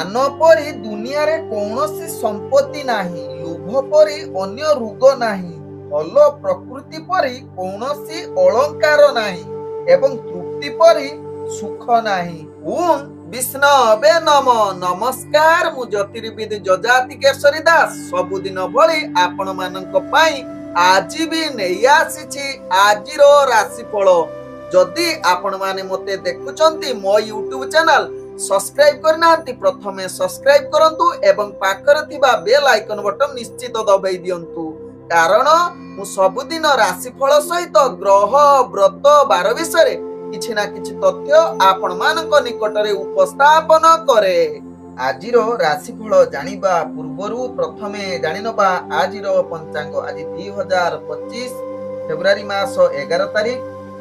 ध्यान परी दुनिया रे कौनसी संपत्ति नाही, लोभ परी अन्य रोग नाही, भल प्रकृति परी कौनसी अलंकार नाही एवं तृप्ति परी सुख नाही। ओम विष्णवे नम। नमस्कार, मु ज्योतिर्विद जजाति केशरी दास सबुदिन भली आपण मानक पाई आज भी नहीं आसी आजिर राशिफल। जदि आपण माने मते देखुचंती मो यूट्यूब चैनल सब्सक्राइब करना प्रथमे सब्सक्राइब करंतु एवं पाखरे थिबा बेल आइकन बटन निश्चित दबाई दियंतु, कारण मु सबुदिन राशिफल सहित ग्रह व्रत बार विषय किछि ना किछि तथ्य आपण मानक निकटरे उपस्थापन करे। आजिर राशिफल जानिबा पूर्वरु प्रथमे जानिनबा आजिर पंचांग। आज 2025 फेब्रुआरी मास 11 तारिख,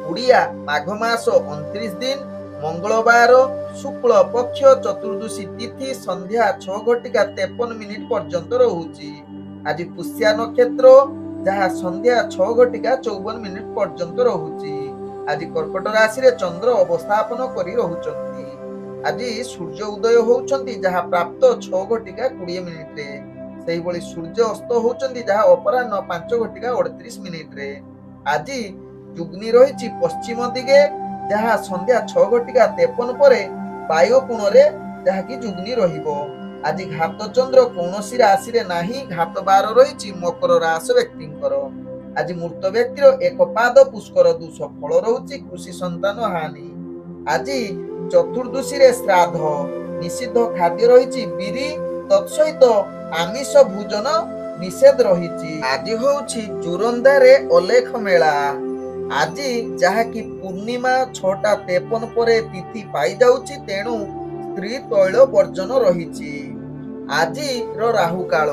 उड़िया माघ मास 29 दिन, मंगलवार, शुक्ल पक्ष चतुर्दशी तिथि संध्या 6:53 पर्यंत रहुची। आज पुष्या नक्षत्र जहाँ संध्या 6:54 पर्यंत रहुची। आज कर्कट राशि रे चंद्र अवस्थापन करी रहुचंती। आज सूर्य उदय होउचंती जहाँ प्राप्त 6:20 रे। सेही बळी सूर्य अस्त होउचंती जहाँ अपराह्न 5:38 रे। आज जुग्नि रहिछि पश्चिम दिगे जहाँ संध्या 6:53 परे वायु कोण रे जहाँ की जुग्नि रहिबो। आज घात चंद्र कौनसी राशि रे नाही, घात बार रहिछि मकर राशि व्यक्तिंकर। आज मृत व्यक्तिर एक पाद पुष्कर दोष फल रहुछि, कृषि संतान हानि। आज चतुर्दशी रे श्राद्ध, निषिद्ध खाद्य रहिछि बिरी, तत्सहित आमिष भोजन निषेध रहिछि। आज होउछि जोरंदा रे अलेख मेला। आज जहाँ की पूर्णिमा 6:53 परे तिथि पाई जाउछि, तेणु स्त्री तैल वर्जन रहिछि। आज रो राहु काल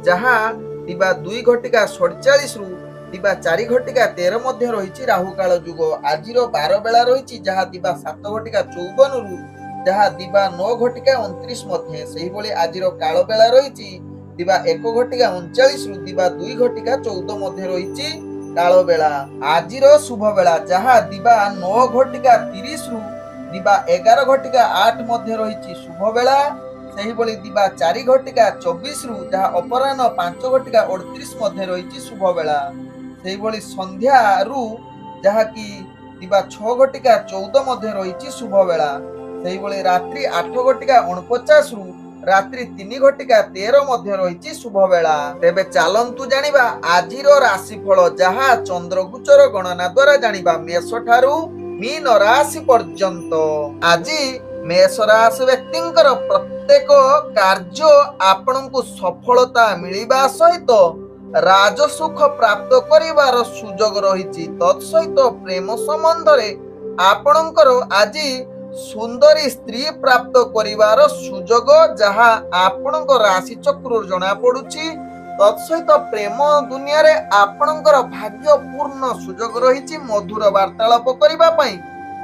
जहाँ दिबा 2:47 रु दिबा 4:13 मध्य रहिछि राहु काल युग। आज रो 12 बेला रहिछि जहाँ दिबा 7:54 रु जहाँ दिबा 9:29 मध्य। सेही बोली आज रो काल बेला रहिछि दिबा 1:39 रु दिबा 2:14 मध्य रहिछि काल बेला। आज रो शुभ बेला जहाँ दिबा 9:30 रु दिबा 11:08 मध्य रहिछि शुभ बेला। सेही बोली दिबा 4:24 रु जहाँ अपराह्न 5:38 मध्य रहिछि शुभ बेला। सेही बोली संध्या रु जहाँ की दिबा 6:14 मध्य रहिछि शुभ बेला। सेही बोली रात्रि 8:49 रु रात्रि 3:13 मध्य रहिछि शुभ बेला। तेबे चालंतु जानिबा आजिर राशिफल जहाँ चंद्रगोचर गणना द्वारा जानिबा मेष ठारू मीन राशि पर्यंत। आज मेष राशि व्यक्तिंकर प्रत्येक कार्य आपनकु सफलता मिलिबा सहित राजसुख प्राप्त करिवार सुजोग रहिछि। तत्सहित प्रेम संबंध रे आपनकर आज सुंदरी स्त्री प्राप्त करिवार सुजोग जहाँ आपनक राशि चक्र जना पड़ुछि। तत्सहित प्रेम दुनिया रे आपनकर भाग्यपूर्ण सुजोग रहिछि। मधुर वार्तालाप करिबा पई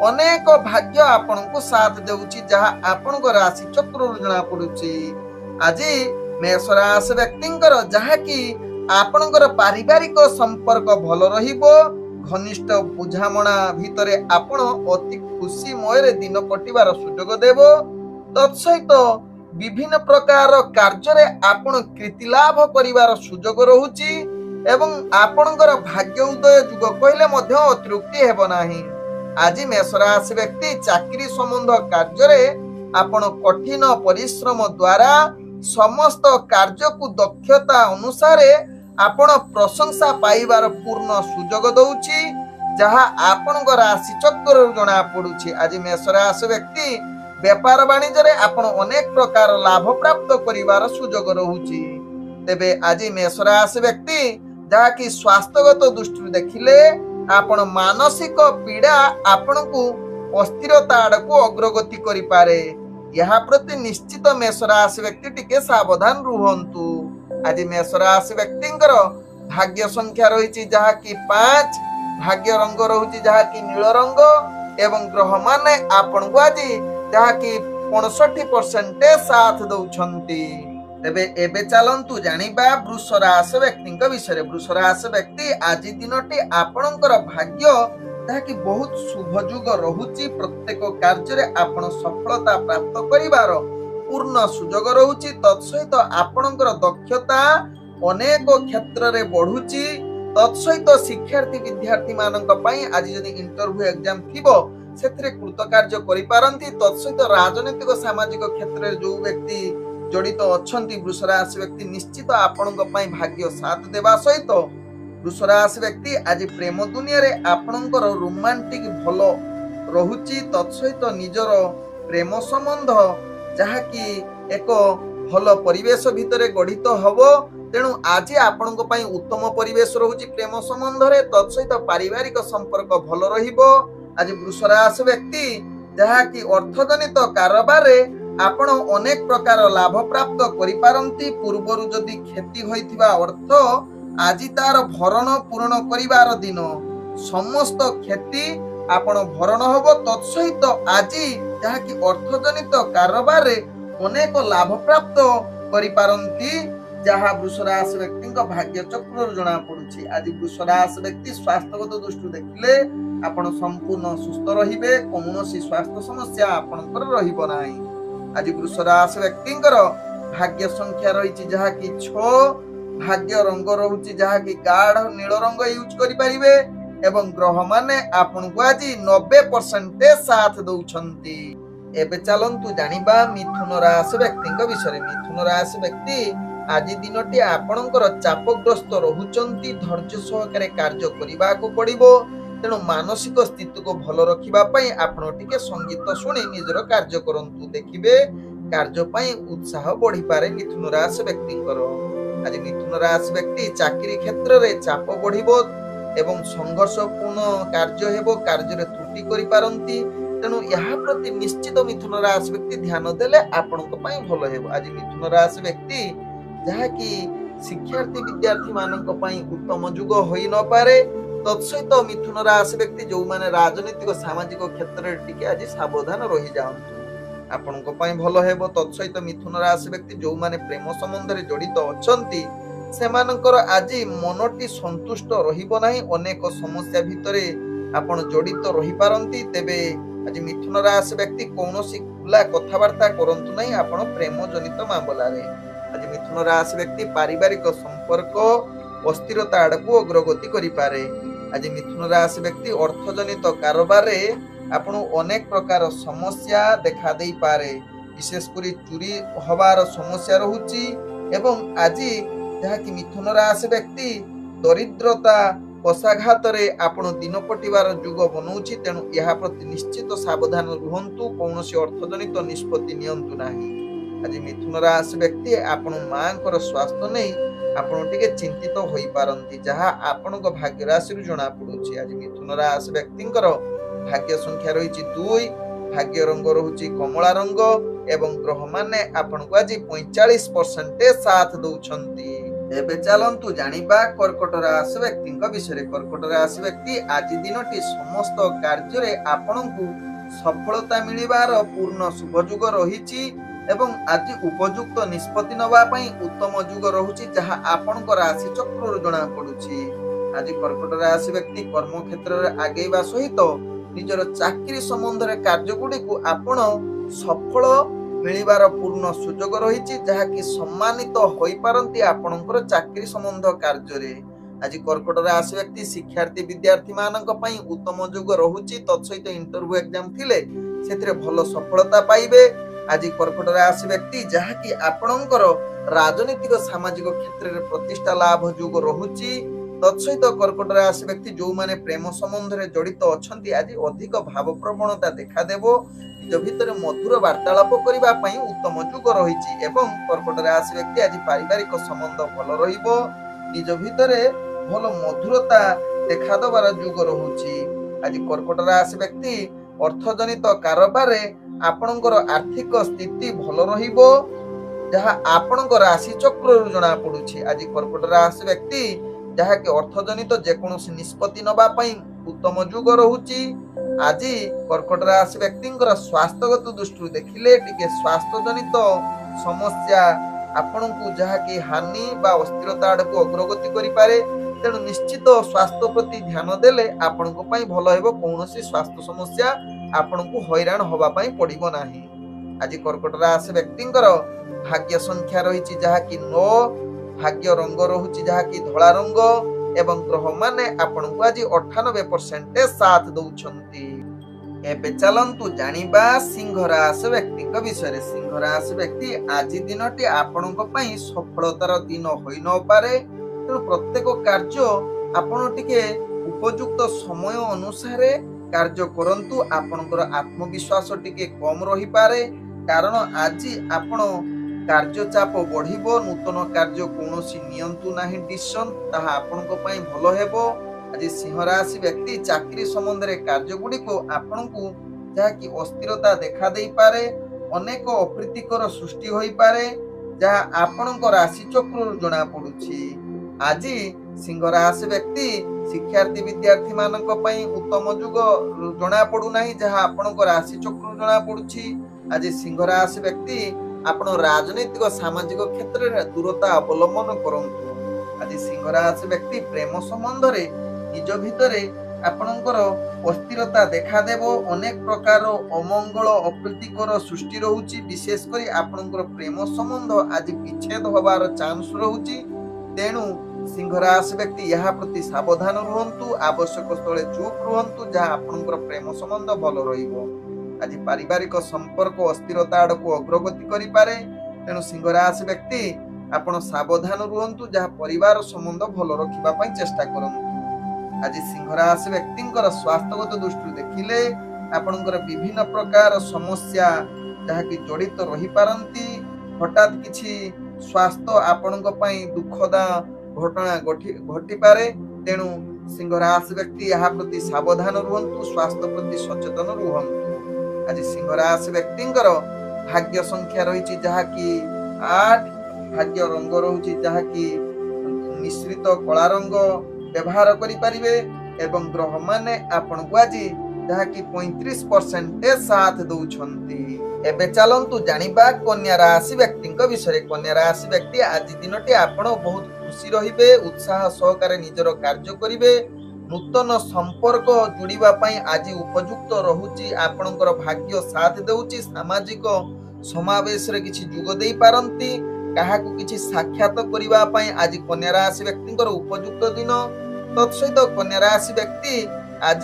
अनेक भाग्य आपनकु साथ देउछि जहाँ आपनक राशि चक्र जना पड़ुछि। आज मेष राशि व्यक्तिंकर जहाँ की आपनकर पारिवारिक संपर्क भल रहिबो। घनिष्ठ बुझामणा भितरे आपण अति खुशीमय दिन कटिबार सुजोग देबो। तत्सहित विभिन्न प्रकार कार्य रे आपण कृति लाभ करिवार सुजोग रहुछि एवं आपणकर भाग्य उदय जुग कहले मध्य अतृप्ति हेबो नाही। आज मेष राशि व्यक्ति चाकरी संबंध कार्य रे आपण कठिन परिश्रम द्वारा समस्त कार्य को दक्षता अनुसार आपण प्रशंसा पाइबार पूर्ण सुजोग दउछि जहाँ आपनक राशि चक्र जना पड़ुछि। आज मेष राशि व्यक्ति व्यापार वाणिज्य रे आपण अनेक प्रकार लाभ प्राप्त करिवार सुजोग रहुछि। तेबे आज मेष राशि व्यक्ति जहाँ की स्वास्थ्यगत दृष्टि देखिले आपण मानसिक पीड़ा आपनकु अस्थिरता आड़कू अग्रगति करि पारे। यहा प्रति निश्चित मेष राशि व्यक्ति टिके सावधान रुहंतु। आज मेष राशि व्यक्तिंकर भाग्य संख्या रही जहाँ की 5, भाग्य रंग रहुछि जहाँ की नील रंग एवं ग्रह माने आपण को आज जहाँ की 65% साथ दउछंती। तेबे एबे चलंतु जानिबा वृष राशि व्यक्तिंक विषय। वृष राशि व्यक्ति आज दिनटी आपणकर भाग्य ताकि बहुत शुभ जुग रहुछि। प्रत्येक कार्य रे आपण सफलता प्राप्त करिवार पूर्ण सुजोग रहुची तत्सहित आपणकर दक्षता अनेक क्षेत्र रे बढ़ुची तत्सहित शिक्षार्थी विद्यार्थी मानक पई आज जदि इंटरव्यू एग्जाम थिबो सेथरे कृतकार्य करि पारंती तत्सहित राजनीतिक सामाजिक क्षेत्र रे जो व्यक्ति जड़ित अछंती वृषराशि व्यक्ति निश्चित आपणक पई भाग्य साथ देबा सहित वृषराशि व्यक्ति आज प्रेम दुनिया रे आपणकर रोमांटिक भलो रहुची तत्सहित निजर प्रेम संबंध जहा कि एक भल परिवेश भितरे गठित हबो तेणु आज आपणक पई उत्तम परिवेश रहुची प्रेम संबंध रे तत्सहित पारिवारिक संपर्क भल रहिबो आज वृषराशि व्यक्ति जहा कि अर्थजनित कारोबार रे आपण अनेक प्रकार लाभ प्राप्त करि पारंती पूर्वरु जदि क्षति होइथिबा अर्थ आज तार भरण पूर्ण करिवार दिन समस्त क्षति आपण भरण हबो तत्सहित आज जहा कि अर्थजनित कारोबार रे अनेक लाभ प्राप्त करि पारंती जहा वृषराशि व्यक्ति भाग्य चक्र जना पड़ुछि आज वृषराशि व्यक्ति स्वास्थ्यगत दृष्टि देखिले आपण संपूर्ण सुस्थ रहिबे कोनोसी स्वास्थ्य समस्या आपनकर रहिबो नाही आज वृषराशि व्यक्ति भाग्य संख्या रही जहा कि 6 भाग्य रंग रहुछि जहा कि गाढ़ नील रंग यूज करि परिबे एवं ग्रह माने आपन को आज 90% साथ दउछंती एबे चलंतु जानिबा मिथुन राशि व्यक्ति विषय मिथुन राशि व्यक्ति आज दिनटी आपनकर चापग्रस्त रहुचंती धैर्य सहकारे कार्य करिबा को पड़िबो तेणु मानसिक स्थिति को भल रखिबा पई आपण टिके संगीत सुनी निजर कार्य करंतु देखिबे कार्य पई उत्साह बढ़ी पारे मिथुन राशि व्यक्ति करो आज मिथुन राशि व्यक्ति चाकरी क्षेत्र रे चाप बढ़िबो एवं संघर्षपूर्ण कार्य हेबो कार्य रे त्रुटि करि पारंती तेणु यहा प्रति निश्चित मिथुन राशि व्यक्ति ध्यान देले आपनक पई भल हेबो आज मिथुन राशि व्यक्ति जहा कि शिक्षार्थी विद्यार्थी मानक पई उत्तम युग होई न पारे तत्सहित मिथुन राशि व्यक्ति जो माने राजनीतिक सामाजिक क्षेत्र रे टिके आज सावधान रही जाउंतु आपनक पई भल हेबो तत्सहित मिथुन राशि व्यक्ति जो माने प्रेम संबंध रे जड़ित अछंती सेमानकर आज मनटी संतुष्ट रहिबो नाही अनेक समस्या भितरे आपण जड़ित रही पारंती तेबे आज मिथुन राशि व्यक्ति कोनोसी खुला कथावार्ता करंतु नाही आपण प्रेम जनित मामला रे आज मिथुन राशि व्यक्ति पारिवारिक संपर्क अस्थिरता आड़कू अग्रगति करि पारे आज मिथुन राशि व्यक्ति अर्थजनित कारोबार रे आपण अनेक प्रकार समस्या देखा देई पारे विशेष करी चोरी हबार समस्या रहुची एवं आज जहा कि मिथुन राशि व्यक्ति दरिद्रता पशाघात रे आपण दिन कटिवार युग बनौछि तेणु यहा प्रति निश्चित सावधान रुहंतु कोनोसी अर्थजनित निष्पत्ति नियंतु नाही आज मिथुन राशि व्यक्ति आपण मांकर स्वास्थ्य नै आपण टिके चिंतित होई पारंती जहा आपण को भाग्य राशि रु जणा पडुछि आज मिथुन राशि व्यक्तिंकर भाग्य संख्या रहिछि 2 भाग्य रंग रहुछि कमला रंग एवं ग्रह माने आपण को आज 45% साथ दउछंती एबे चलंतु जानिबा कर्कट राशि व्यक्तिंक विषय कर्कट राशि व्यक्ति आज दिनटी समस्त कार्य रे आपण को सफलता मिलिबार पूर्ण शुभ युग रहिछि एवं आज उपयुक्त निष्पत्ति नबा पई उत्तम युग रहुछि जहा आपनक राशि चक्र जना पडुछि आज कर्कट राशि व्यक्ति कर्म क्षेत्र रे आगेबा सहित निजर चाकरी संबंध रे कार्य गुडी को आपण सफल मिलिबार पूर्ण सुजोग रहिछि जहा कि सम्मानित होई पारंती आपनकर चाकरी संबंध कार्य रे आज कर्कट राशि व्यक्ति शिक्षार्थी विद्यार्थी मानक पई उत्तम युग रहुछि तत्सहित इंटरव्यू एग्जाम थिले सेथिरे भलो सफलता पाइबे आज कर्कट राशि व्यक्ति जहा कि आपणकर राजनीतिक सामाजिक क्षेत्र में प्रतिष्ठा लाभ युग रहुची तत्सहित कर्कट राशि व्यक्ति जो माने प्रेम संबंध रे जड़ित अछंती आज अधिक भाव प्रवणता देखा देबो निज भितर मधुर वार्तालाप करिबा पई उत्तम युग रहिछि एवं कर्कट राशि व्यक्ति आज पारिवारिक संबंध भल रहिबो निज भितर भल मधुरता देखा दबार युग रहुची आज कर्कट राशि व्यक्ति अर्थजनित कारोबार रे आपणकर आर्थिक स्थिति भल रहिबो जहा आपणकर राशि चक्र रु जणा पडुछि आज कर्कट राशि व्यक्ति जहा कि अर्थजनित जेकोनोसी निष्पत्ति नबा पई उत्तम युग रहुछि आज कर्कट राशि व्यक्तिंकर स्वास्थ्यगत दृष्टि देखिले टिके स्वास्थ्य जनित समस्या आपणकु जहा कि हानि बा अस्थिरता आडकु अग्रगति करि पारे तेणु निश्चित स्वास्थ्य प्रति ध्यान देले आपणको पई भलो हेबो कोनोसी स्वास्थ्य समस्या आपणकु हैरान होबा पई पड़िबो नाही आज कर्कट राशि व्यक्तिंकर भाग्य संख्या रही जहाँकि 9, भाग्य रंग रहुची जहाँकि धला रंग एवं ग्रह माने आपण को आज 98% साथ दउछंती। एबे चलंतु जानिबा सिंह राशि व्यक्ति विषय। सिंह राशि व्यक्ति आज दिनटी आपणक पई सफलतार दिन होई न पारे, तेणु प्रत्येक कार्य आपण टिके उपयुक्त समय अनुसार कार्य करंतु। आपणकर आत्मविश्वास टिके कम रही पारे, कारण आज आपण कार्य चाप बढ़िबो। नूतन कार्य कोनोसी नियंतु नाही डिसिजन, ताहा आपणक पई भलो हेबो। आज सिंह राशि व्यक्ति चाकरी संबंध रे कार्य गुडी को आपणकु जहाँकि अस्थिरता देखा देई पारे, अनेक अप्रीतिकर सृष्टि होई पारे, जहाँ आपणक राशि चक्र जना पडुछि। आज सिंह राशि व्यक्ति शिक्षार्थी विद्यार्थी मानक पई उत्तम युग जना पडु नाही, जहाँ आपणक राशि चक्र जना पडुछि। आज सिंह राशि व्यक्ति आपण राजनीतिक सामाजिक क्षेत्र में दूरता अवलंबन करंतु। आज सिंह राशि व्यक्ति प्रेम संबंध रे निज भितरे आपणकर अस्थिरता देखा देबो। अनेक प्रकार अमंगल अप्रीतिकर सृष्टि रहउची, विशेष करी आपणकर प्रेम संबंध आज विच्छेद होबार चांस रहउची। तेणु सिंह राशि व्यक्ति यहा प्रति सावधान रुहंतु, आवश्यक स्थले चुप रुहंतु, जहाँ आपणकर प्रेम संबंध भलो रहिबो। आज पारिवारिक संपर्क अस्थिरता आड़क अग्रगति करि पारे, तेणु सिंह राशि व्यक्ति आपण सावधान रुहंतु, जहाँ परिवार संबंध भलो रखिबा पई चेष्टा करंतु। आज सिंह राशि व्यक्तिंकर स्वास्थ्यगत दृष्टि देखिले आपणकर विभिन्न प्रकार समस्या जहाँकि जड़ित रही पारंती। हठात किछि स्वास्थ्य आपणक पई दुखदा घटना घटी पारे, तेणु सिंह राशि व्यक्ति यहा प्रति सावधान रुहंतु, स्वास्थ्य प्रति सचेतन रुहंतु। आज सिंह राशि व्यक्तिंकर भाग्य संख्या रही जहाँकि 8, भाग्य रंग रहुची जहाँकि मिश्रित कला रंग व्यवहार करि परिबे, एवं ग्रह माने आपण को आज जहाँकि 35% साथ दउछंती। एबे चलंतु जानिबा कन्या राशि व्यक्ति विषय। कन्या राशि व्यक्ति आज दिनटी आपण बहुत खुशी रहिबे, उत्साह सहकारे निजर कार्य करिवे। नूतन संपर्क जुड़िबा पई आज उपयुक्त रहुची, आपणकर भाग्य साथ देउची। सामाजिक समावेश रे किछि जुग देई पारंती, काहाकु किछि साक्षात करिबा पई आज कन्या राशि व्यक्तिंकर उपयुक्त दिन। तत्सहित कन्या राशि व्यक्ति आज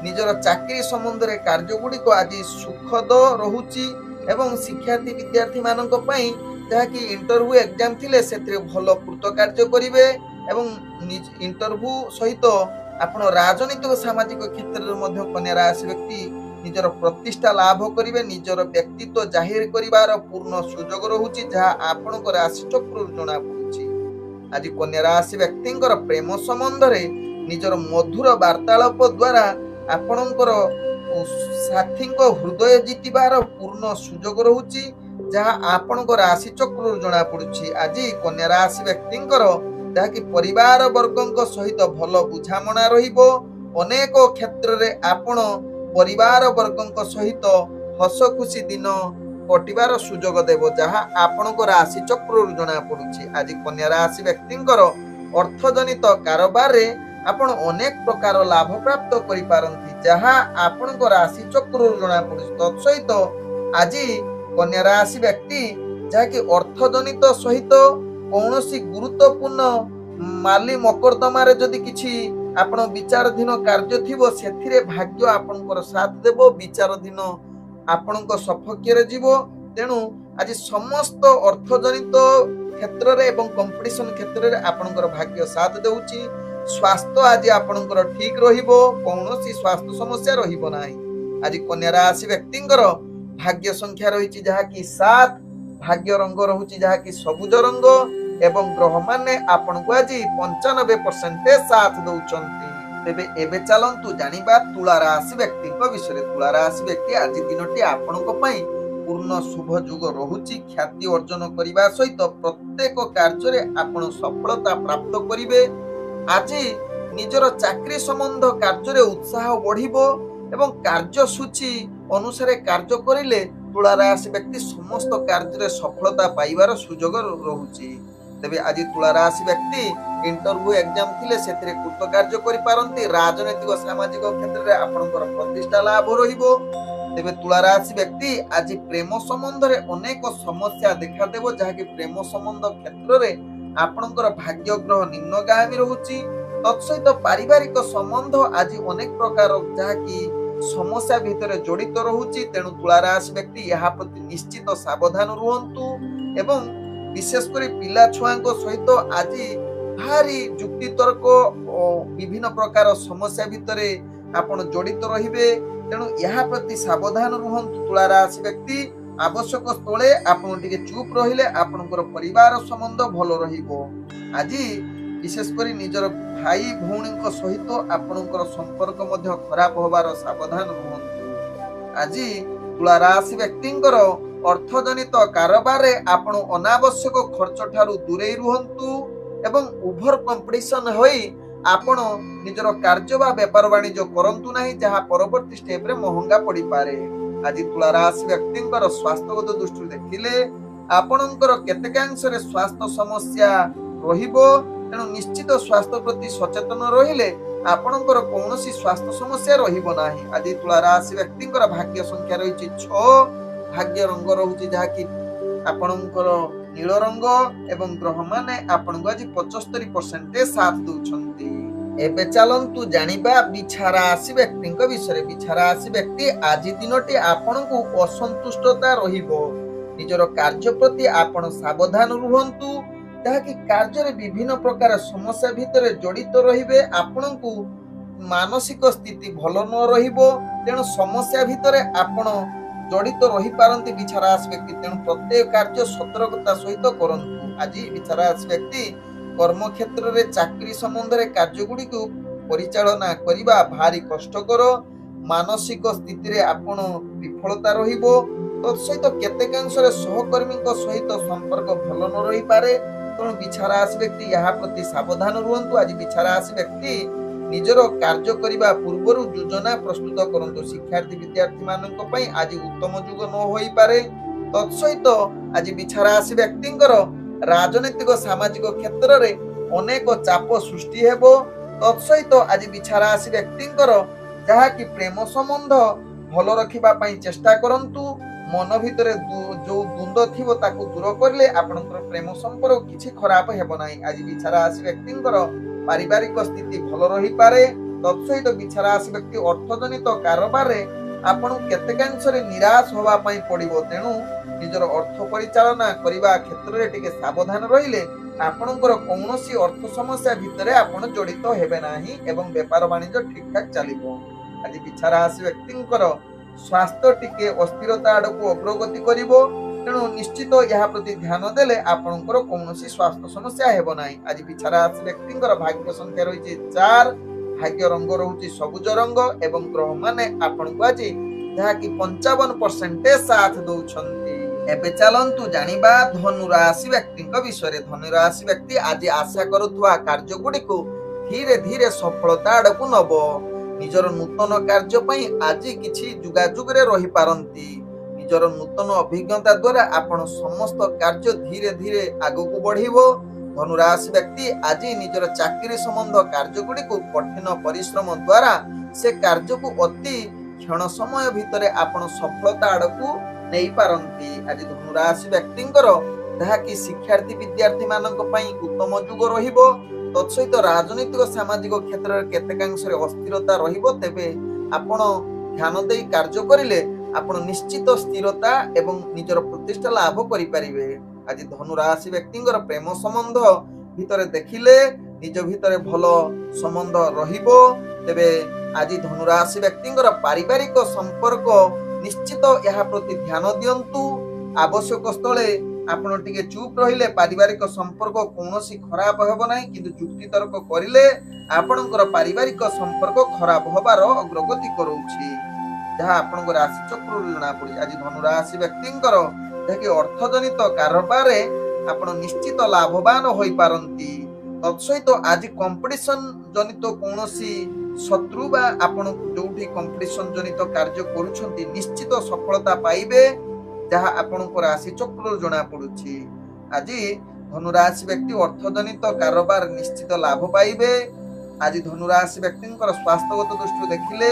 निजर चाकरी संबंध रे कार्य गुडी को आज सुखद रहुची, एवं शिक्षार्थी विद्यार्थी मानक पई जहाँकि इंटरव्यू एग्जाम थिले सेत्रे भलो पूर्त कार्य करिवे, एवं इंटरव्यू सहित आपण राजनीतिक सामाजिक क्षेत्र में मध्य कन्या राशि व्यक्ति निजर प्रतिष्ठा लाभ करिवे। निजर व्यक्तित्व जाहिर करिवार पूर्ण सुजोग रहुची, जहाँ आपणक राशि चक्र जना पडुची। आज कन्या राशि व्यक्तिंकर प्रेम संबंध रे निजर मधुर वार्तालाप द्वारा आपणकर साथी हृदय जीतिबार पूर्ण सुजोग रहुची, जहाँ आपणक राशि चक्र जना पडुची। आज कन्या राशि व्यक्तिंकर जहाँकि परिवार वर्गक सहित भल बुझामणा रहिबो। अनेक क्षेत्र रे आपण परिवार वर्गक सहित हस खुशी दिन कटिबार सुजोग देबो, जहाँ आपणक राशि चक्र जना पडुची। आज कन्या राशि व्यक्तिंकर अर्थजनित कारोबार रे आपण अनेक प्रकार लाभ प्राप्त करि पारंती, जहाँ आपणक राशि चक्र जना पडुची। तत्सहित आज कन्या राशि व्यक्ति जहाँकि अर्थजनित सहित कौनसी गुरुत्वपूर्ण माली मकरदमा रे जदि किछि आपण विचाराधीन कार्य थिबो, सेथिरे भाग्य आपणकर साथ देबो। विचाराधीन आपणक सफक्य रे जीवो। तेणु आज समस्त अर्थजनित क्षेत्र रे एवं कंपटीशन क्षेत्र रे आपणकर भाग्य साथ देउची। स्वास्थ्य आज आपणकर ठीक रहिबो, कौनसी स्वास्थ्य समस्या रहिबो नाही। आज कन्या राशि व्यक्तिंकर भाग्य संख्या रहिछि जहाँकि 7, भाग्य रंग रहुछि जहाँकि सबुज रंग, एवं ग्रह माने आपण को आज 95% साथ दउचंती। तेबे एबे चलंतु जानिबा तुला राशि व्यक्ति विषय। तुला राशि व्यक्ति आज दिनटी आपणक पई पूर्ण शुभ युग रहुछि। ख्याति अर्जन करिबा सहित प्रत्येक कार्य रे आपण सफलता प्राप्त करिवे। आज निजर चाकरी संबंध कार्य रे उत्साह बढ़िबो, एवं कार्यसूची अनुसार कार्य करिले तुला राशि व्यक्ति समस्त कार्य रे सफलता पाइबार सुजोग रहुछि। तेबे आज तुला राशि व्यक्ति इंटरव्यू एग्जाम थिले सेथिरे कृत कार्य करि पारंती। राजनीतिक सामाजिक क्षेत्र रे आपणकर प्रतिष्ठा लाभ रहिबो। तेबे तुला राशि व्यक्ति आज प्रेम संबंध रे अनेक समस्या देखा देबो जहाँकि प्रेम संबंध क्षेत्र रे आपणकर भाग्य ग्रह निम्नगामी रहुची। तत्सहित पारिवारिक संबंध आज अनेक प्रकार जहाँकि समस्या भितर जड़ित रहुची। तेणु तुला राशि व्यक्ति यहाँ प्रति निश्चित सावधान रुहंतु एवं विशेषकर पिला छुआंक सहित आज भारी जुक्ति तर्क विभिन्न प्रकार समस्या भितर आपण जड़ित रहिबे। तेणु यहाँ प्रति सावधान रुहंतु तुला राशि व्यक्ति। आवश्यक स्थले आपण टिके चुप रहिले आपणकर परिवार संबंध भलो रहिबो। आज विशेषकर निजर भाई भौणी सहित आपणकर संपर्क मध्य खराब होबार सावधान रुहंतु। आज तुला राशि व्यक्तिंकर अर्थजनित कारोबार आपण अनावश्यक खर्च ठारू दूरे रुहंतु एवं ओभर कंपटीशन होई आपण निजर कार्य बा व्यापार वाणिज्य करंतु नाही जहाँ परवर्ती स्टेप रे महंगा पड़ी पारे। आज तुला राशि व्यक्तिंकर स्वास्थ्यगत दृष्टि देखिले आपणकर केतेकांश रे स्वास्थ्य समस्या रहिबो। तेणु निश्चित स्वास्थ्य प्रति सचेतन रहिले आपणकर कौनसी स्वास्थ्य समस्या रहिबो नाही। आज तुला राशि व्यक्तिंकर भाग्य संख्या रहिछि 6, भाग्य रंग रहुछि जहाँकि आपणकर नील रंग एवं ग्रह माने आपणको आज 75% साथ दउछंती। एबे चलंतु जानिबा बिछा राशि व्यक्तिंक विषय। बिछा राशि व्यक्ति आज दिनटी आपणको असंतुष्टता रहिबो। निजर कार्य प्रति आपण सावधान रुहंतु जहाँकि कार्य रे विभिन्न प्रकार समस्या भितर जड़ित रहिबे। आपणको मानसिक स्थिति भलो न रहिबो। तेणु समस्या भितर आपण जड़ित रही पारंती बिछा राशि व्यक्ति। तेणु प्रत्येक कार्य सतर्कता सहित करंतु। आज बिछा राशि व्यक्ति कर्म क्षेत्र रे चाकरी संबंध रे कार्य गुडी को परिचालना करिबा भारी कष्टकर। मानसिक स्थिति रे आपण विफलता रहिबो। तत्सहित केतेकांश रे सहकर्मी सहित संपर्क भलो न रही पारे। तेणु बिछा राशि व्यक्ति यहाँ प्रति सावधान रुहंतु। आज बिछा राशि व्यक्ति निजर कार्य करिबा पूर्वरु योजना प्रस्तुत करंतु। शिक्षार्थी विद्यार्थी मानक पई आज उत्तम युग न होई पारे। तत्सहित आज बिछा राशि व्यक्तिंकर राजनीतिक सामाजिक क्षेत्र रे अनेक चाप सृष्टि हेबो। तत्सहित आज बिछा राशि व्यक्तिंकर जहा कि प्रेम संबंध भलो रखिबा पई चेष्टा करंतु। मन भितर जो द्वंद्व थिबो ताकू दूर करले आपनकर प्रेम संपर्क किछि खराब हेबो नाही। आज बिछा राशि व्यक्तिंकर पारिवारिक स्थिति भलो रही पारे। तत्सहित बिछा राशि व्यक्ति अर्थजनित कारोबार रे आपण केतेकांश रे निराश होबा पई पड़िबो। तेणु निजर अर्थ परिचालना करिबा क्षेत्र रे टिके सावधान रहिले आपणकर कौनसी अर्थ समस्या भितरे आपण जड़ित हेबे नाही एवं व्यापार वाणिज्य ठीक ठाक चलिबो। आज बिछा राशि व्यक्तिंकर स्वास्थ्य टिके अस्थिरता आडकू अग्रगति करिबो। तेणु निश्चित यहाँ प्रति ध्यान देले आपणकर कौनसी स्वास्थ्य समस्या हेबो नाही। आज बिछा राशि व्यक्तिंकर भाग्य संख्या रहिछि 4, भाग्य रंग रहुछि सबुज रंग एवं ग्रह माने आपणको आज जहा कि 55% साथ दउछंती। एबे चलंतु जानिबा धनु राशि व्यक्तिंक विषय। धनु राशि व्यक्ति आज आशा करुथुवा कार्य गुडी को धीरे धीरे सफलता आडकू नबो। निजर नूतन कार्य पई आज किछि जुगाजुग रे रही पारंती। निजर नूतन अभिज्ञता द्वारा आपण समस्त कार्य धीरे धीरे आगो को बढ़िबो। धनु राशि व्यक्ति आज निजर चाकरी संबंध कार्य गुडी को कठिन परिश्रम द्वारा से कार्य को अति क्षण समय भितरे आपण सफलता आडकू नै पारंती। आज धनु राशि व्यक्तिंकर जहा कि शिक्षार्थी विद्यार्थी मानक पई उत्तम युग रहिबो। तत्सहित राजनीतिक सामाजिक क्षेत्र रे केतेकांश रे अस्थिरता रहिबो। तेबे आपण ध्यान देई कार्य करिले आपण निश्चित स्थिरता एवं निजर प्रतिष्ठा लाभ करि परिबे। आज धनु राशि व्यक्तिंकर प्रेम संबंध भितरे देखिले निज भितरे भलो संबंध रहिबो। तेबे आज धनु राशि व्यक्तिंकर पारिवारिक संपर्क निश्चित यहाँ प्रति ध्यान दियंतु। आवश्यक स्थले आपण टिके चुप रहिले पारिवारिक संपर्क कौनसी खराब हेबो नाही। किंतु जुक्ति तर्क करिले आपणकर पारिवारिक संपर्क खराब होबार अग्रगति करूछि जहाँ आपणकर राशि चक्र जଣା पड़ी। आज धनु राशि व्यक्तिंकर जहाँकि अर्थजनित कारोबार रे आपण निश्चित लाभवान होई पारंती। तत्सहित आज कंपटीशन जनित कौनसी शत्रु बा आपण जोठी कंपटीशन जनित कार्य करूछंती निश्चित सफलता पाइबे जहाँ आपणको राशि चक्र जଣା पड़ुछि। आज धनु राशि व्यक्ति अर्थजनित कारोबार निश्चित लाभ पाइबे। आज धनु राशि व्यक्तिंकर स्वास्थ्यगत दृष्टि देखिले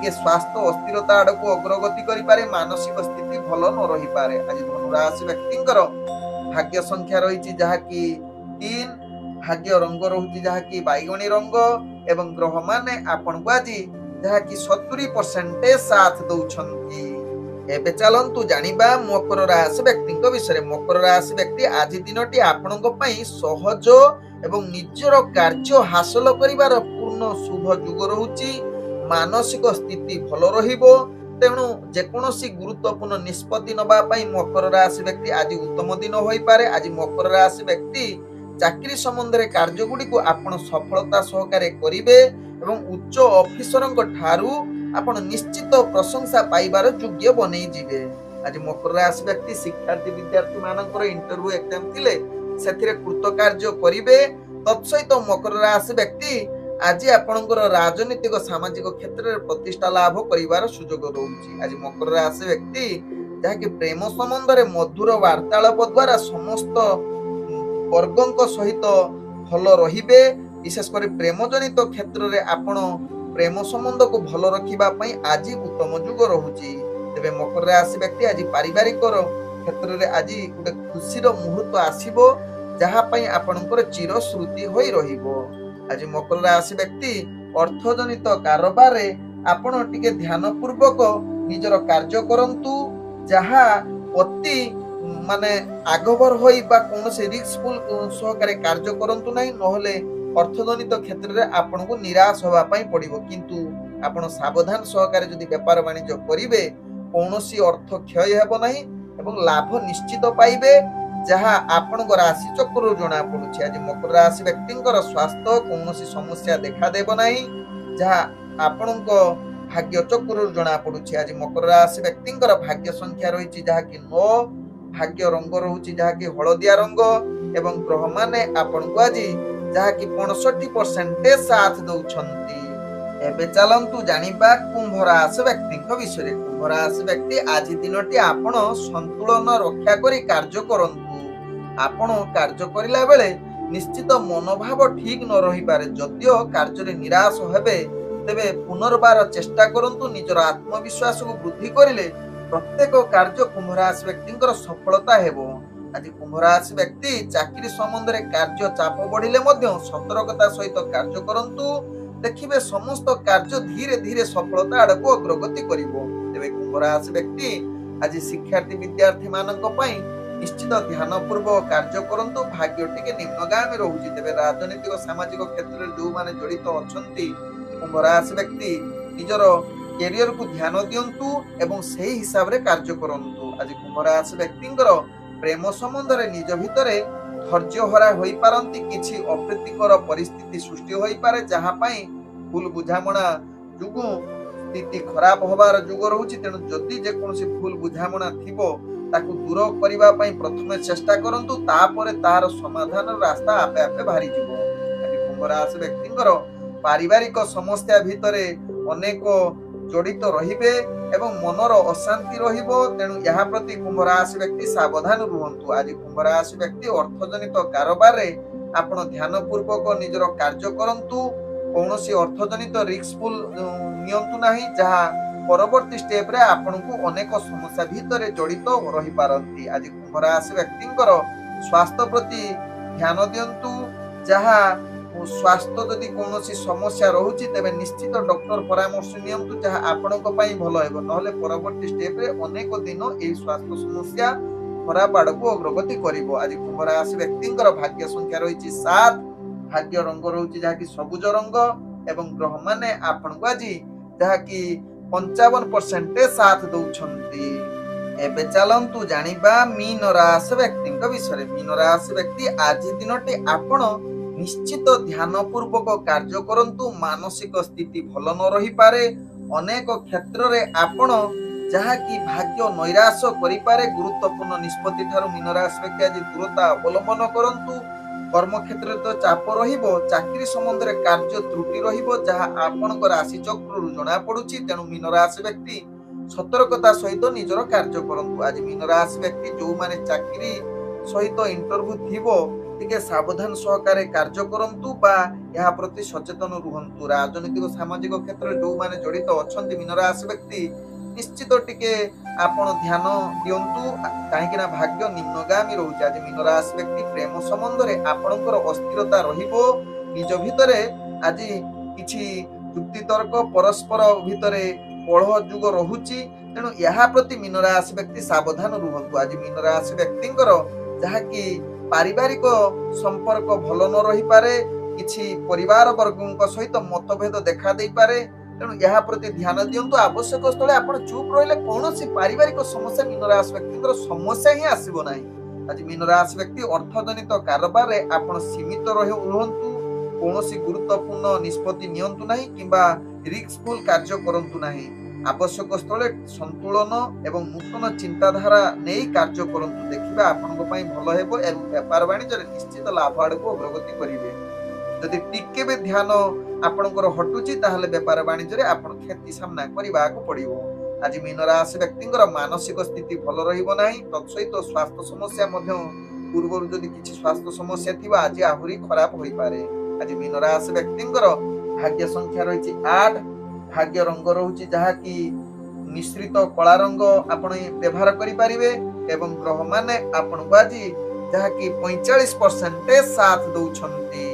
टिके स्वास्थ्य अस्थिरता आड़क अग्रगति करिपारे मानसिक स्थिति भल न रही पारे। आज धनुराशि व्यक्तिंकर भाग्य संख्या रही जहाँकि 3, भाग्य रंग रहुची जहाँकि बैगणी रंग एवं ग्रह माने आपन को आज जहाँकि 70% साथ दौछंती। एबे चलंतु जानिबा मकर राशि व्यक्ति विषय। मकर राशि व्यक्ति आज दिनटी आपणक पई सहज एवं निजर कार्य हासिल करिवार पूर्ण शुभ जुग रहुची। मानसिक स्थिति भल रहिबो, तेणु जेकोसी गुरुत्वपूर्ण निष्पत्ति नबा पई मकर राशि व्यक्ति आज उत्तम दिन होई पारे। आज मकर राशि व्यक्ति चाकरी संबंध रे कार्य गुडी को आपण सफलता सहकारे करिवे एवं उच्च ऑफिसरक ठारू आपण निश्चित प्रशंसा पाइबार योग्य बनै जिवे। आज मकर राशि व्यक्ति शिक्षार्थी विद्यार्थी मानकर इंटरव्यू एग्जाम थिले सेथिरे कृतकार्य करिवे। तत्सहित मकर राशि व्यक्ति आज आपणकर राजनीतिक सामाजिक क्षेत्र में प्रतिष्ठा लाभ करिवार सुजोग रहउची। आज मकर राशि व्यक्ति जहाँकि प्रेम संबंध रे मधुर वार्तालाप द्वारा समस्त वर्गक सहित भल रहिबे। विशेषकर प्रेम जनित क्षेत्र में आपण प्रेम संबंध को भल रखिबा पई आज उत्तम जुग रहुची। तेबे मकर राशि व्यक्ति आज पारिवारिक क्षेत्र में आज गोटे खुशीर मुहूर्त आसीबो जहाँ पई आपणकर चिर स्मृति होई रहिबो। आज मकर राशि व्यक्ति अर्थजनित कारोबार रे आपण टिके ध्यान पूर्वक निजर कार्य करंतु, जहाँ अति माने आगभर होई बा कोनोसी रिस्कफुल सहकारे कार्य करंतु नाही, नहले अर्थजनित क्षेत्र में आपन को निराश होबा पई पड़िबो। किंतु आपण सावधान सहकारे जदि व्यापार वाणिज्य करिवे कोनोसी अर्थ क्षय हेबो नाही एवं लाभ निश्चित पाइबे, जहाँ आपण राशि चक्र जना पड़ुछि। आज मकर राशि व्यक्तिंकर स्वास्थ्य कोनोसी समस्या देखा देबो नाही, जहाँ आपण भाग्य चक्र जना पड़ुछि। आज मकर राशि व्यक्तिंकर भाग्य संख्या रही जहाँ कि 9, भाग्य रंग रहुछि जहाँ कि हलदिया रंग एवं ग्रह माने आपण को आज जहाँ कि 65% साथ दौछंती। एबे चलंतु जानिबा कुंभ राशि व्यक्ति विषय। कुंभ राशि व्यक्ति आज दिनटी आपण संतुलन रक्षा करी कार्य करंतु। आपण कार्य करिला बेले निश्चित मनोभाव ठीक न रही पारे। जदियो कार्य रे निराश हेबे तेबे पुनर्बार चेष्टा करंतु। निजर आत्मविश्वास को वृद्धि करिले प्रत्येक कार्य कुंभ राशि व्यक्तिंकर सफलता हेबो। आज कुंभ राशि व्यक्ति चाकरी संबंध रे कार्य चाप बढ़िले मध्य सतर्कता सहित कार्य करंतु। देखिबे समस्त कार्य धीरे धीरे सफलता आड़क अग्रगति करिवो। तेबे कुंभ राशि व्यक्ति आज शिक्षार्थी विद्यार्थी मानक पई निश्चित ध्यान पूर्वक कार्य करंतु। भाग्य टिके निम्नगामी रहुछि। तेबे राजनीतिक सामाजिक क्षेत्र रे जो माने जड़ित अछंती कुंभ राशि व्यक्ति निजर कैरियर को ध्यान दियंतु एवं सही हिसाब रे कार्य करंतु। आज कुंभ राशि व्यक्तिंकर प्रेम संबंध रे निज भितरे धैर्य हरा होई पारंती। किछि अप्रीतिकर परिस्थिति सृष्टि होई पारे, जहाँ पई भूल बुझामणा जुगु स्थिति खराब होबार जुग रहुछि। तेणु जदि जे कोनोसी भूल बुझामणा थिबो ताकू दूर करिबा पई प्रथमे चेष्टा करंतु, तापरे तार समाधान रास्ता आपे आपे बाहरी जिवो। आज कुंभ राशि व्यक्तिंकर पारिवारिक समस्या भितरे अनेक जड़ित रहिबे एवं मनर अशांति रहिबो। तेणु यहाँ प्रति कुंभ राशि व्यक्ति सावधान रुहंतु। आज कुंभ राशि व्यक्ति अर्थजनित कारोबार रे आपण ध्यान पूर्वक निजर कार्य करंतु। कौनसी अर्थजनित रिस्कफुल नियंतु नाही, जहाँ परवर्ती स्टेप रे आपण को अनेक समस्या भितरे जड़ित रही पारंती। आज कुंभ राशि व्यक्तिंकर स्वास्थ्य प्रति ध्यान दियंतु। जहाँ स्वास्थ्य जदि कौनसी समस्या रहुछि तेबे निश्चित डॉक्टर परामर्श नियंतु, जहाँ आपणक पई भलो हेबो। नहले परवर्ती स्टेप रे अनेक दिन एई स्वास्थ्य समस्या खराब आड़क अग्रगति करिवो। आज कुंभ राशि व्यक्तिंकर भाग्य संख्या रही 7, भाग्य रंग रहुछि जहाँ कि सबुज रंग एवं ग्रह माने आपण को आज जहाँ कि 55% साथ दौछंती। एबे चलंतु जानिबा मीन राशि व्यक्ति विषय। मीन राशि व्यक्ति आज दिनटी आपण निश्चित ध्यान पूर्वक कार्य करंतु। मानसिक स्थिति भल न रही पारे। अनेक क्षेत्र रे आपण जहाँ कि भाग्य नैराश करि पारे। गुरुत्वपूर्ण निष्पत्ति ठारू मीन राशि व्यक्ति आज दूरता अवलंबन करंतु। कर्म क्षेत्र तो चाप रहिबो। चाकरी संबंध रे कार्य त्रुटि रहिबो, जहाँ आपणक राशि चक्र जना पड़ुछि। तेणु मीन राशि व्यक्ति सतर्कता सहित निजर कार्य करंतु। आज मीन राशि व्यक्ति जो माने चाकरी सहित इंटरव्यू थिबो ଟିକେ ସାବଧାନ ସହକାରେ କାର୍ଯ୍ୟ କରନ୍ତୁ ବା ଏହା ପ୍ରତି ସଚେତନ ରୁହନ୍ତୁ। ରାଜନୈତିକ ସାମାଜିକ କ୍ଷେତ୍ରରେ ଯୋଉମାନେ ଜଡ଼ିତ ଅଛନ୍ତି ମୀନ ରାଶି ବ୍ୟକ୍ତି ନିଶ୍ଚିତ ଟିକେ ଆପଣ ଧ୍ୟାନ ଦିଅନ୍ତୁ, କାହିଁକି ନା ଭାଗ୍ୟ ନିମ୍ନଗାମୀ ରହୁଛି। ଆଜି ମୀନ ରାଶି ବ୍ୟକ୍ତି ପ୍ରେମ ସମ୍ବନ୍ଧରେ ଆପଣଙ୍କର ଅସ୍ଥିରତା ରହିବ। ନିଜ ଭିତରେ ଆଜି କିଛି ଯୁକ୍ତିତର୍କ ପରସ୍ପର ଭିତରେ କଳହ ଯୁଗ ରହୁଛି, ତେଣୁ ଏହା ପ୍ରତି ମୀନ ରାଶି ବ୍ୟକ୍ତି ସାବଧାନ ରୁହନ୍ତୁ। ଆଜି ମୀନ ରାଶି ବ୍ୟକ୍ତିଙ୍କର ଯାହାକି ପାରିବାରିକ ସମ୍ପର୍କ ଭଲ ନ ରହିପାରେ, କିଛି ପରିବାର ବର୍ଗଙ୍କ ସହିତ ମତଭେଦ ଦେଖା ଦେଇପାରେ, ତେଣୁ ଏହା ପ୍ରତି ଧ୍ୟାନ ଦିଅନ୍ତୁ। ଆବଶ୍ୟକ ସ୍ଥଳେ ଆପଣ ଚୁପ୍ ରହିଲେ କୌଣସି ପାରିବାରିକ ସମସ୍ୟା ମୀନ ରାଶି ବ୍ୟକ୍ତିଙ୍କର ସମସ୍ୟା ହିଁ ଆସିବ ନାହିଁ। ଆଜି ମୀନ ରାଶି ବ୍ୟକ୍ତି ଅର୍ଥଜନିତ କାରବାରରେ ଆପଣ ସୀମିତ ରୁହନ୍ତୁ। କୌଣସି ଗୁରୁତ୍ୱପୂର୍ଣ୍ଣ ନିଷ୍ପତ୍ତି ନିଅନ୍ତୁ ନାହିଁ କିମ୍ବା ରିସ୍କଫୁଲ କାର୍ଯ୍ୟ କରନ୍ତୁ ନାହିଁ। ଆବଶ୍ୟକ ସ୍ଥଳେ ସନ୍ତୁଳନ ଏବଂ ନୂତନ ଚିନ୍ତାଧାରା ନେଇ କାର୍ଯ୍ୟ କରନ୍ତୁ। ଦେଖିବା ଆପଣଙ୍କ ପାଇଁ ଭଲ ହେବ ଏବଂ ବେପାର ବାଣିଜ୍ୟରେ ନିଶ୍ଚିତ ଲାଭ ଆଡ଼କୁ ଅଗ୍ରଗତି କରିବେ। ଯଦି ଟିକେ ବି ଧ୍ୟାନ ଆପଣଙ୍କର ହଟୁଛି ତାହେଲେ ବେପାର ବାଣିଜ୍ୟରେ ଆପଣ କ୍ଷତି ସାମ୍ନା କରିବାକୁ ପଡ଼ିବ। ଆଜି ମୀନ ରାଶି ବ୍ୟକ୍ତିଙ୍କର ମାନସିକ ସ୍ଥିତି ଭଲ ରହିବ ନାହିଁ। ତତ୍ସହିତ ସ୍ୱାସ୍ଥ୍ୟ ସମସ୍ୟା ମଧ୍ୟ ପୂର୍ବରୁ ଯଦି କିଛି ସ୍ୱାସ୍ଥ୍ୟ ସମସ୍ୟା ଥିବ ଆଜି ଆହୁରି ଖରାପ ହୋଇପାରେ। ଆଜି ମୀନ ରାଶି ବ୍ୟକ୍ତିଙ୍କର ଭାଗ୍ୟ ସଂଖ୍ୟା ରହିଛି 8, ଭାଗ୍ୟ ରଙ୍ଗ ରହୁଛି ଯାହାକି ମିଶ୍ରିତ କଳା ରଙ୍ଗ ଆପଣ ବ୍ୟବହାର କରିପାରିବେ ଏବଂ ଗ୍ରହମାନେ ଆପଣଙ୍କୁ ଆଜି ଯାହାକି 45% ସାଥ ଦଉଛନ୍ତି।